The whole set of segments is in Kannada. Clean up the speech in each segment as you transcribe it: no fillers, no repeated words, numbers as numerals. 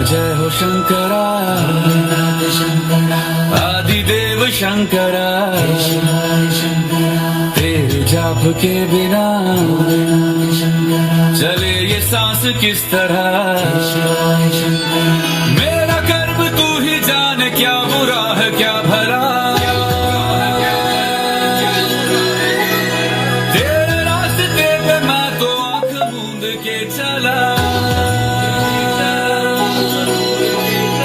जय हो शंकरा आदिदेव शंकरा तेरे जाप के बिना चले ये सांस किस तरह मेरा कर्म तू ही जाने क्या बुरा है क्या भला तेरे रास्ते पे मैं तो आंख मूंद के चला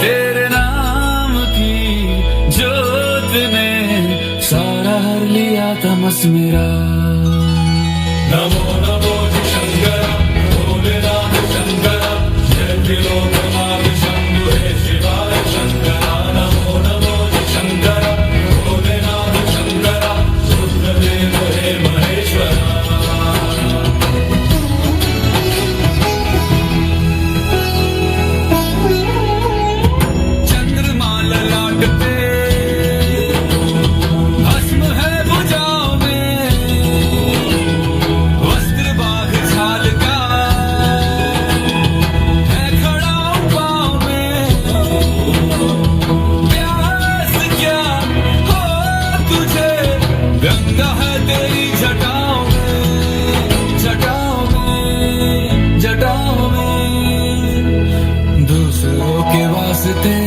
तेरे नाम की जोत ने सारा हर लिया तमस मेरा नमो नमो शंकर भोलेनाथ शंकर जय त्रिलोकनाथ शंभु हे शिवाय शंकर नमो नमो शंकर भोलेनाथ शंकर रुद्रदेव हे महेश्वर चंद्रमा ललाट पे भस्म है भुजाओं में वस्त्र बाघ छाल का है खड़ा पाँव में प्यास क्या हो तुझे गंगा है तेरी जटाओं में जटाओं में जटाओं में दूसरों के वास्ते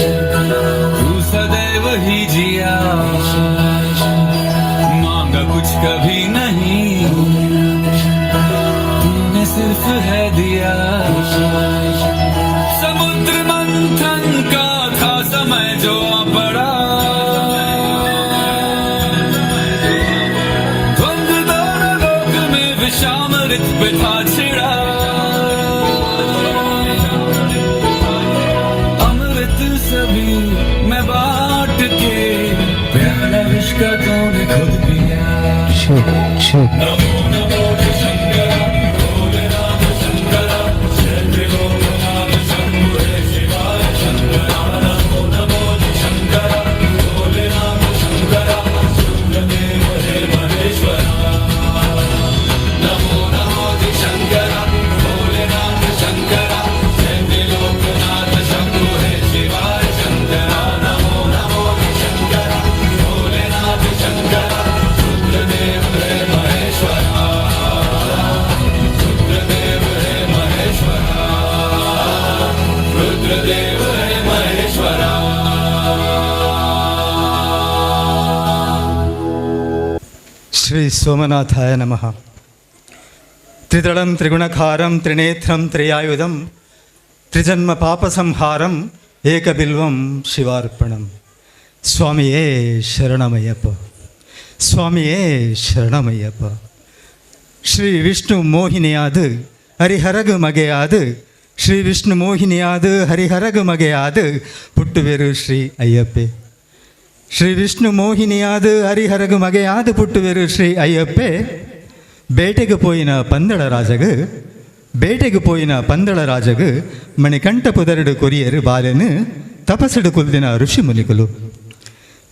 तू सदैव ही जिया मांगा कुछ कभी नहीं तूने सिर्फ है दिया समुद्र मंथन का था समय जो पड़ा द्वंद्व दोनों लोक में विषामृत पे था छिड़ा अमृत सभी मैं बांट के प्याला विष का तूने खुद पिया नमो नमो शंकर भोलेनाथ शंकर जय त्रिलोकनाथ शंभु हे शिवाय शंकर नमो नमो शंकर भोलेनाथ शंकर रुद्रदेव हे महेश्वर नमो नमो शंकर भोलेनाथ शंकर जय त्रिलोकनाथ शंभु हे शिवाय शंकर नमो नमो शंकर भोलेनाथ शंकर रुद्रदेव हे महेश्वर रुद्रदेव हे महेश्वर रुद्रदेव हे महेश्वर ಶ್ರೀ ಸೋಮನಾಥಾಯ ನಮಃ. ತ್ರಿದಳಂ ತ್ರಿಗುಣಕಾರಂ ತ್ರಿನೇತ್ರಂ ತ್ರಯಾಯುಧಂ ತ್ರಿಜನ್ಮ ಪಾಪಸಂಹಾರಂ ಏಕಬಿಲ್ವಂ ಶಿವಾರ್ಪಣಂ. ಸ್ವಾಮಿಯೇ ಶರಣಮಯ್ಯಪ್ಪ, ಸ್ವಾಮಿಯೇ ಶರಣಮಯ್ಯಪ್ಪ. ಶ್ರೀ ವಿಷ್ಣು ಮೋಹಿನಿಯಾದ ಹರಿಹರಗು ಮಗೆಯಾದ ಶ್ರೀ ವಿಷ್ಣು ಮೋಹಿನಿಯಾದ ಹರಿಹರಗು ಮಗೆಯಾದ ಪುಟ್ಟುವೆರು ಶ್ರೀ ಅಯ್ಯಪ್ಪೆ. ಶ್ರೀ ವಿಷ್ಣು ಮೋಹಿನಿಯಾದ ಹರಿಹರಗು ಮಗೆಯಾದ ಪುಟ್ಟುವೆರು ಶ್ರೀ ಅಯ್ಯಪ್ಪೆ. ಬೇಟೆಗೆ ಪೋಯಿನ ಪಂದಳ ರಾಜಗ ಬೇಟೆಗೆ ಪೋಯಿನ ಪಂದಳ ರಾಜಗ ಮಣಿಕಂಠ ಪುದರಡು ಕೊರಿಯರು ಬಾಲೆನು ತಪಸ್ಸಡು ಕುಲ್ದಿನ ಋಷಿ ಮುನಿಗಳು.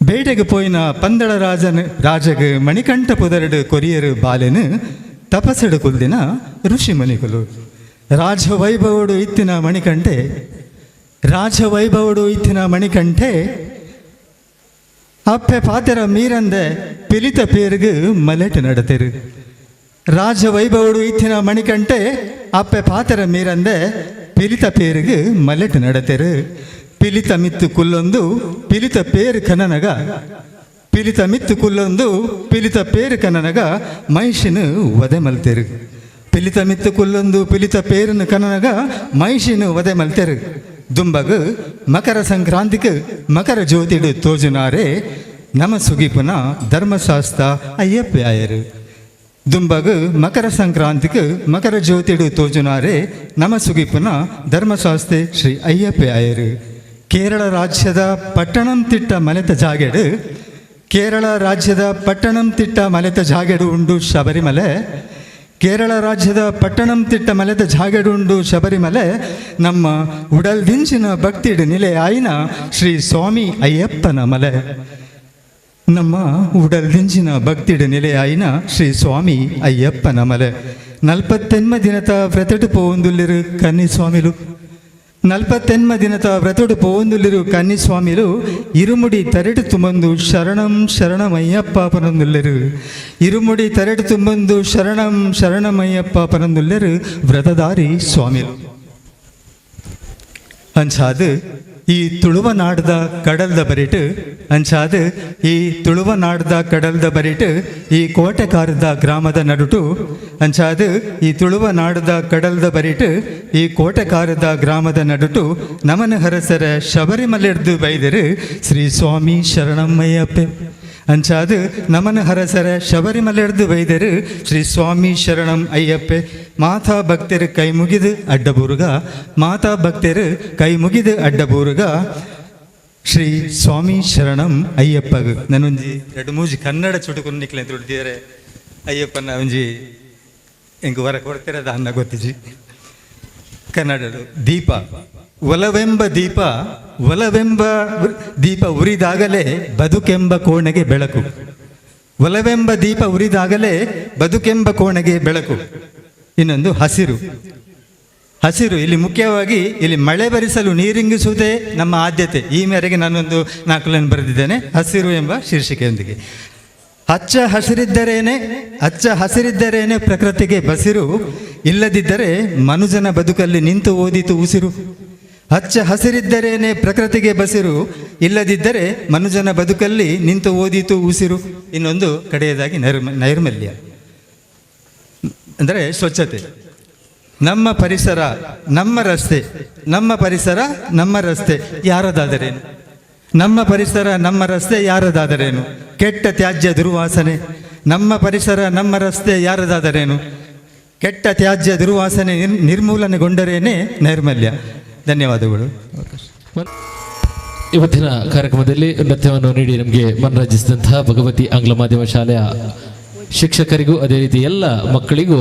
ಬೇಟೆಗೆ ಪೋಯಿನ ಪಂದಳ ರಾಜಗ ಮಣಿಕಂಠ ಪುದರಡು ಕೊರಿಯರು ಬಾಲೆನು ತಪಸ್ಸಡು ಕುಲ್ದಿನ ಋಷಿ ಮುನಿಗಳು. ರಾಜವೈಭವಡು ಇತ್ತಿನ ಮಣಿಕಂಠೆ ರಾಜವೈಭವಡು ಇತ್ತಿನ ಮಣಿಕಂಠೆ ಅಪ್ಪೆ ಪಾತೆರ ಮೀರಂದೆ ಪಿಲಿತ ಪೇರುಗು ಮಲೆಟು ನಡತೆರು. ರಾಜವೈಭವಡು ಇತ್ತಿನ ಮಣಿಕಂಠೆ ಅಪ್ಪೆ ಪಾತೆರ ಮೀರಂದೆ ಪಿಲಿತ ಪೇರುಗು ಮಲೆಟು ನಡತೆರು. ಪಿಲಿತ ಮಿತ್ತು ಕುಲ್ಲೊಂದು ಪಿಲಿತ ಪೇರು ಕನನಗ ಪಿಲಿತ ಮಿತ್ತು ಕುಲ್ಲೊಂದು ಪಿಲಿತ ಪೇರು ಕನನಗ ಮಹಿಷಿನು ವಧೆ ಮಲ್ತೆರು. ಪಿಲಿತ ಮಿತ್ತು ಕುಲ್ಲೊಂದು ಪಿಲಿತ ಪೇರನು ಕನನಗ ಮಹಿಷಿನು ವಧೆ ಮಲ್ತೆರು. ದುಂಬಗು ಮಕರ ಸಂಕ್ರಾಂತಿಗೆ ಮಕರ ಜ್ಯೋತಿಡು ತೋಜುನಾರೆ ನಮ ಸುಗಿಪುನ ಧರ್ಮಶಾಸ್ತ್ರ ಅಯ್ಯಪ್ಪೆ ಆಯರು. ದುಂಬಗು ಮಕರ ಸಂಕ್ರಾಂತಿಗೆ ಮಕರ ಜ್ಯೋತಿಡು ತೋಜುನಾರೆ ನಮ ಸುಗಿಪುನ ಧರ್ಮಶಾಸ್ತ್ರೆ ಶ್ರೀ ಅಯ್ಯಪ್ಪೆ ಆಯರು. ಕೇರಳ ರಾಜ್ಯದ ಪಟ್ಟಣಂತಿಟ್ಟ ಮಲೆತ ಜಾಗೆಡು ಕೇರಳ ರಾಜ್ಯದ ಪಟ್ಟಣಂತಿಟ್ಟ ಮಲೆತ ಜಾಗೆಡು ಉಂಡು ಶಬರಿಮಲೆ. ಕೇರಳ ರಾಜ್ಯದ ಪಟ್ಟಣಂತಿಟ್ಟ ಮಲೆದ ಜಾಗೆಡುಂಡು ಶಬರಿಮಲೆ ನಮ್ಮ ಉಡಲ್ದಿಂಚಿನ ಭಕ್ತಿಡು ನಿಲೆ ಆಯ್ನ ಶ್ರೀ ಸ್ವಾಮಿ ಅಯ್ಯಪ್ಪನ ಮಲೆ. ನಮ್ಮ ಉಡಲ್ದಿಂಚಿನ ಭಕ್ತಿಡು ನಿಲೆ ಆಯ್ನ ಶ್ರೀ ಸ್ವಾಮಿ ಅಯ್ಯಪ್ಪನ ಮಲೆ. 48 ದಿನದ ವ್ರತಡು ಪೋಂದುಲ್ಲಿರು ಕನ್ನಿ ಸ್ವಾಮಿಲು 40 ದಿನದ ವ್ರತಡು ಪೋಂದುಲ್ಲಿರು ಕನ್ನಿಸ್ವಾಮಿಲು ಇರುಮುಡಿ ತರೆಡು ತುಂಬಂದು ಶರಣಂ ಶರಣಮಯ್ಯಪ್ಪ ಪರಂದುಲ್ಲರು ಇರುಮುಡಿ ತರೆಡು ತುಂಬಂದು ಶರಣಂ ಶರಣಮಯ್ಯಪ್ಪ ಪರಂದುಲ್ಲರು ವ್ರತದಾರಿ ಸ್ವಾಮಿಲು ಅಂಚಾದು ಈ ತುಳುವನಾಡ್ದ ಕಡಲ್ದ ಬರಿಟು ಅಂಚಾದು ಈ ತುಳುವನಾಡ್ದ ಕಡಲ್ದ ಬರಿಟು ಈ ಕೋಟೆಕಾರದ ಗ್ರಾಮದ ನಡುಟು ಅಂಚಾದು ಈ ತುಳುವನಾಡ್ದ ಕಡಲ್ದ ಬರಿಟು ಈ ಕೋಟೆಕಾರದ ಗ್ರಾಮದ ನಡುಟು ನಮನ ಹರಸರ ಶಬರಿಮಲೆರ್ದು ಬೈದರು ಶ್ರೀ ಸ್ವಾಮಿ ಶರಣಮ್ಮಯ್ಯಪ್ಪೆ ಅಂಚಾದು ನಮನ ಹರಸರ ಶಬರಿಮಲೆರ್ದು ಬೈದರು ಶ್ರೀ ಸ್ವಾಮಿ ಶರಣಂ ಅಯ್ಯಪ್ಪೆ ಮಾತಾ ಭಕ್ತರು ಕೈ ಮುಗಿದು ಅಡ್ಡಬೂರುಗ ಮಾತಾ ಭಕ್ತರು ಕೈ ಮುಗಿದು ಅಡ್ಡಬೂರುಗ ಶ್ರೀ ಸ್ವಾಮಿ ಶರಣಂ ಅಯ್ಯಪ್ಪಗ ನಾನೊಂಜಿ 2-3 ಕನ್ನಡ ಚುಟುಕು ನಿಕ್ಲೆ ಅಂತ ಉಳಿದಿದ್ದಾರೆ ಅಯ್ಯಪ್ಪನ ಒಂಜಿ ಹೆಂಗೆ ಹೊರ ಕೊಡ್ತಿರೋದ ಅನ್ನ ಗೊತ್ತಿಜಿ ಕನ್ನಡಡು ದೀಪ ಒಲವೆಂಬ ದೀಪ ಉರಿದಾಗಲೇ ಬದುಕೆಂಬ ಕೋಣೆಗೆ ಬೆಳಕು ಒಲವೆಂಬ ದೀಪ ಉರಿದಾಗಲೇ ಬದುಕೆಂಬ ಕೋಣೆಗೆ ಬೆಳಕು ಇನ್ನೊಂದು ಹಸಿರು ಇಲ್ಲಿ ಮುಖ್ಯವಾಗಿ ಇಲ್ಲಿ ಮಳೆ ಬರಿಸಲು ನೀರಿಂಗಿಸುವುದೇ ನಮ್ಮ ಆದ್ಯತೆ ಈ ಮೇರೆಗೆ ನಾನೊಂದು 4 ಲೈನ್ ಬರೆದಿದ್ದೇನೆ ಹಸಿರು ಎಂಬ ಶೀರ್ಷಿಕೆಯೊಂದಿಗೆ ಹಚ್ಚ ಹಸಿರಿದ್ದರೇನೆ ಪ್ರಕೃತಿಗೆ ಬಸಿರು ಇಲ್ಲದಿದ್ದರೆ ಮನುಜನ ಬದುಕಲ್ಲಿ ನಿಂತು ಓದಿತು ಉಸಿರು ಹಚ್ಚ ಹಸಿರಿದ್ದರೇನೆ ಪ್ರಕೃತಿಗೆ ಬಸಿರು ಇಲ್ಲದಿದ್ದರೆ ಮನುಜನ ಬದುಕಲ್ಲಿ ನಿಂತು ಓದಿತು ಉಸಿರು ಇನ್ನೊಂದು ಕಡೆಯದಾಗಿ ನೈರ್ಮಲ್ಯ ಅಂದರೆ ಸ್ವಚ್ಛತೆ ನಮ್ಮ ಪರಿಸರ ನಮ್ಮ ರಸ್ತೆ ಯಾರದಾದರೇನು ನಮ್ಮ ಪರಿಸರ ನಮ್ಮ ರಸ್ತೆ ಯಾರದಾದರೇನು ಕೆಟ್ಟ ತ್ಯಾಜ್ಯ ದುರ್ವಾಸನೆ ನಮ್ಮ ಪರಿಸರ ನಮ್ಮ ರಸ್ತೆ ಯಾರದಾದರೇನು ಕೆಟ್ಟ ತ್ಯಾಜ್ಯ ದುರ್ವಾಸನೆ ನಿರ್ಮೂಲನೆಗೊಂಡರೇನೆ ನೈರ್ಮಲ್ಯ ಧನ್ಯವಾದಗಳು ಇವತ್ತಿನ ಕಾರ್ಯಕ್ರಮದಲ್ಲಿ ನೃತ್ಯವನ್ನು ನೀಡಿ ನಮಗೆ ಮನರಂಜಿಸಿದಂತಹ ಭಗವತಿ ಆಂಗ್ಲ ಮಾಧ್ಯಮ ಶಾಲೆಯ ಶಿಕ್ಷಕರಿಗೂ ಅದೇ ರೀತಿ ಎಲ್ಲ ಮಕ್ಕಳಿಗೂ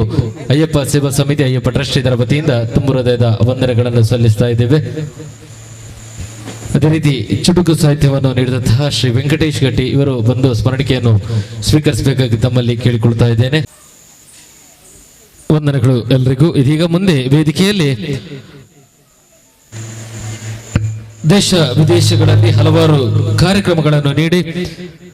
ಅಯ್ಯಪ್ಪ ಸೇವಾ ಸಮಿತಿ ಅಯ್ಯಪ್ಪ ಟ್ರಸ್ಟ್ ಇದರ ವತಿಯಿಂದ ತುಂಬು ಹೃದಯದ ವಂದನೆಗಳನ್ನು ಸಲ್ಲಿಸ್ತಾ ಇದ್ದೇವೆ. ಅದೇ ರೀತಿ ಚುಟುಕು ಸಾಹಿತ್ಯವನ್ನು ನೀಡಿದಂತಹ ಶ್ರೀ ವೆಂಕಟೇಶ್ ಗಟ್ಟಿ ಇವರು ಬಂದು ಸ್ಮರಣಿಕೆಯನ್ನು ಸ್ವೀಕರಿಸಬೇಕಾಗಿ ತಮ್ಮಲ್ಲಿ ಕೇಳಿಕೊಳ್ತಾ ಇದ್ದೇನೆ. ವಂದನೆಗಳು ಎಲ್ರಿಗೂ. ಇದೀಗ ಮುಂದೆ ವೇದಿಕೆಯಲ್ಲಿ ದೇಶ ವಿದೇಶಗಳಲ್ಲಿ ಹಲವಾರು ಕಾರ್ಯಕ್ರಮಗಳನ್ನು ನೀಡಿ